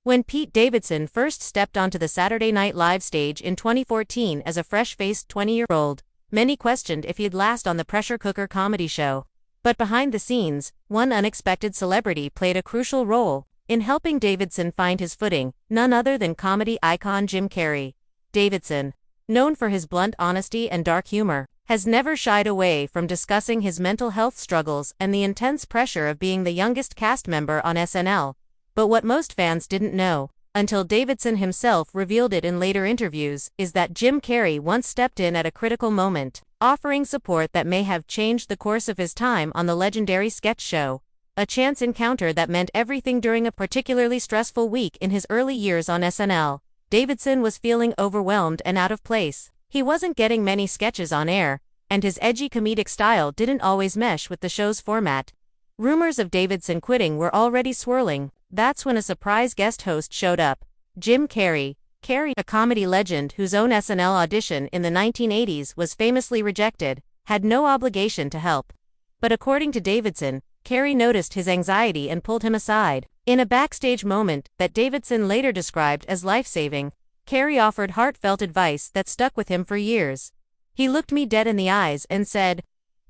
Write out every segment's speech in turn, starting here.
When Pete Davidson first stepped onto the Saturday Night Live stage in 2014 as a fresh-faced 20-year-old, many questioned if he'd last on the pressure cooker comedy show. But behind the scenes, one unexpected celebrity played a crucial role in helping Davidson find his footing, none other than comedy icon Jim Carrey. Davidson, known for his blunt honesty and dark humor, has never shied away from discussing his mental health struggles and the intense pressure of being the youngest cast member on SNL. But what most fans didn't know, until Davidson himself revealed it in later interviews, is that Jim Carrey once stepped in at a critical moment, offering support that may have changed the course of his time on the legendary sketch show. A chance encounter that meant everything during a particularly stressful week in his early years on SNL. Davidson was feeling overwhelmed and out of place. He wasn't getting many sketches on air, and his edgy comedic style didn't always mesh with the show's format. Rumors of Davidson quitting were already swirling. That's when a surprise guest host showed up. Jim Carrey. Carrey, a comedy legend whose own SNL audition in the 1980s was famously rejected, had no obligation to help. But according to Davidson, Carrey noticed his anxiety and pulled him aside. In a backstage moment that Davidson later described as life-saving, Carrey offered heartfelt advice that stuck with him for years. He looked me dead in the eyes and said,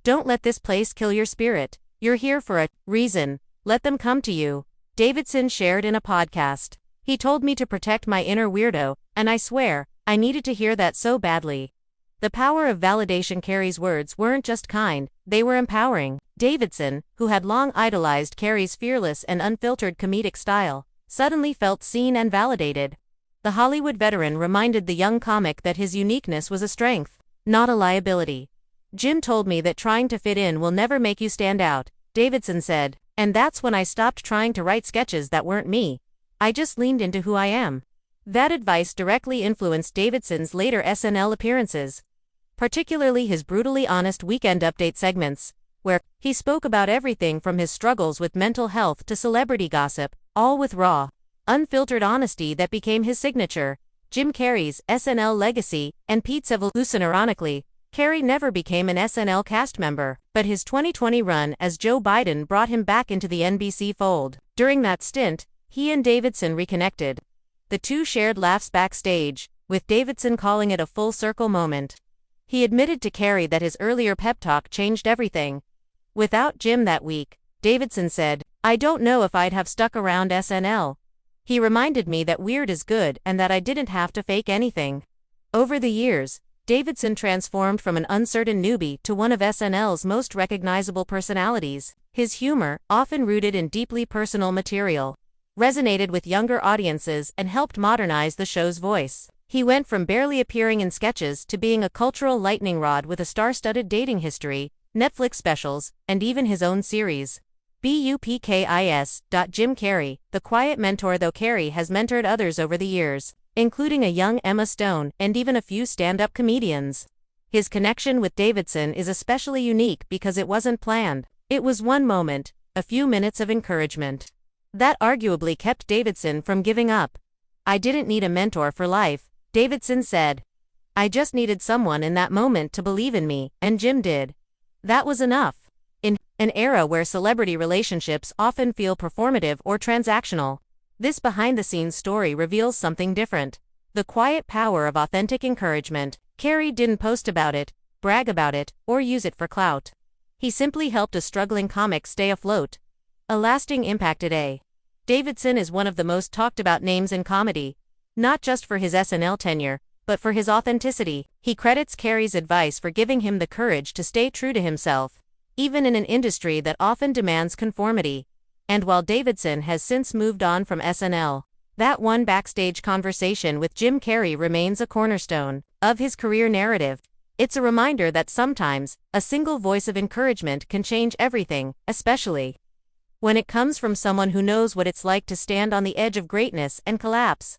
"Don't let this place kill your spirit. You're here for a reason. Let them come to you." Davidson shared in a podcast. "He told me to protect my inner weirdo, and I swear, I needed to hear that so badly." The power of validation. Carrey's words weren't just kind, they were empowering. Davidson, who had long idolized Carrey's fearless and unfiltered comedic style, suddenly felt seen and validated. The Hollywood veteran reminded the young comic that his uniqueness was a strength, not a liability. "Jim told me that trying to fit in will never make you stand out," Davidson said, "and that's when I stopped trying to write sketches that weren't me. I just leaned into who I am." That advice directly influenced Davidson's later SNL appearances, particularly his brutally honest Weekend Update segments, where he spoke about everything from his struggles with mental health to celebrity gossip, all with raw, unfiltered honesty that became his signature. Jim Carrey's SNL legacy and Pete's evolution. Ironically, Carrey never became an SNL cast member, but his 2020 run as Joe Biden brought him back into the NBC fold. During that stint, he and Davidson reconnected. The two shared laughs backstage, with Davidson calling it a full-circle moment. He admitted to Carrey that his earlier pep talk changed everything. "Without Jim that week," Davidson said, "I don't know if I'd have stuck around SNL. He reminded me that weird is good and that I didn't have to fake anything." Over the years, Davidson transformed from an uncertain newbie to one of SNL's most recognizable personalities. His humor, often rooted in deeply personal material, resonated with younger audiences and helped modernize the show's voice. He went from barely appearing in sketches to being a cultural lightning rod with a star-studded dating history, Netflix specials, and even his own series. Bupkis. Jim Carrey, the quiet mentor. Though Carrey has mentored others over the years, including a young Emma Stone and even a few stand-up comedians, his connection with Davidson is especially unique because it wasn't planned. It was one moment, a few minutes of encouragement, that arguably kept Davidson from giving up. "I didn't need a mentor for life," Davidson said. "I just needed someone in that moment to believe in me, and Jim did. That was enough." In an era where celebrity relationships often feel performative or transactional, this behind-the-scenes story reveals something different. The quiet power of authentic encouragement. Carrey didn't post about it, brag about it, or use it for clout. He simply helped a struggling comic stay afloat. A lasting impact today. Davidson is one of the most talked about names in comedy, not just for his SNL tenure, but for his authenticity. He credits Carrey's advice for giving him the courage to stay true to himself, even in an industry that often demands conformity. And while Davidson has since moved on from SNL, that one backstage conversation with Jim Carrey remains a cornerstone of his career narrative. It's a reminder that sometimes, a single voice of encouragement can change everything, especially when it comes from someone who knows what it's like to stand on the edge of greatness and collapse.